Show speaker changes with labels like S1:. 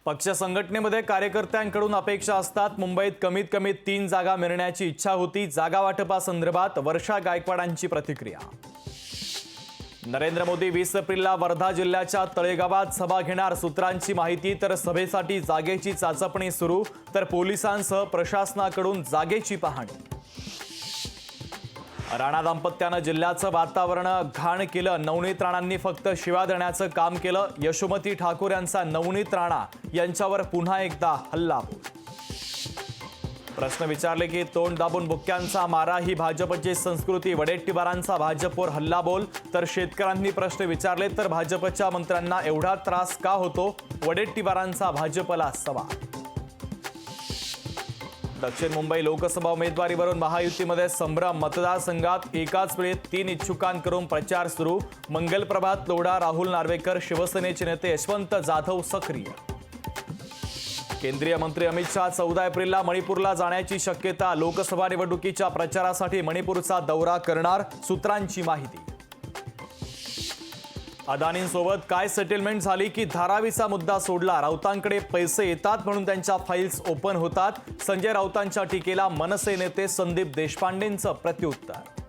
S1: पक्ष संघटनेमध्ये कार्यकर्त्यांकडून अपेक्षा असतात। मुंबईत कमीत कमी 3 जागा मिळण्याची इच्छा होती। जागा वाटपासंदर्भात वर्षा गायकवाडांची प्रतिक्रिया। नरेंद्र मोदी 20 एप्रिलला वर्धा जिल्ह्याच्या तळेगावात सभा घेणार। सूत्रांची माहिती तर सभेसाठी जागेची चाचपणी सुरू, तर पोलिसांसह प्रशासनाकडून जागेची पाहणी। राणा दाम्पत्यानं जिल्ह्याचं वातावरण घाण केलं। नवनीत राणांनी फक्त शिव्या देण्याचं काम केलं। यशोमती ठाकूर यांचा नवनीत राणा यांच्यावर पुन्हा एकदा हल्लाबोल। प्रश्न विचारले की तोंड दाबून बुक्क्यांचा मारा ही भाजपची संस्कृती। वडेट्टीवारांचा भाजपवर हल्लाबोल, तर शेतकऱ्यांनी प्रश्न विचारले तर भाजपच्या मंत्र्यांना एवढा त्रास का होतो? वडेट्टीवारांचा भाजपला सवाल। दक्षिण मुंबई लोकसभा उमेदवारीवरून महायुतीमध्ये संभ्रम। मतदारसंघात एकाच वेळी 3 इच्छुकांकडून प्रचार सुरू। मंगलप्रभात लोढा, राहुल नार्वेकर, शिवसेनेचे नेते यशवंत जाधव सक्रिय। केंद्रीय मंत्री अमित शहा 14 एप्रिलला मणिपूरला जाण्याची शक्यता। लोकसभा निवडणुकीच्या प्रचारासाठी मणिपूरचा दौरा करणार। सूत्रांची माहिती। अदानींसोबत काय सेटलमेंट झाली की धारावीचा मुद्दा सोडला? राऊतांकडे पैसे येतात म्हणून त्यांच्या फाईल्स ओपन होतात। संजय राऊतांच्या टीकेला मनसे नेते संदीप देशपांडेंचं प्रत्युत्तर।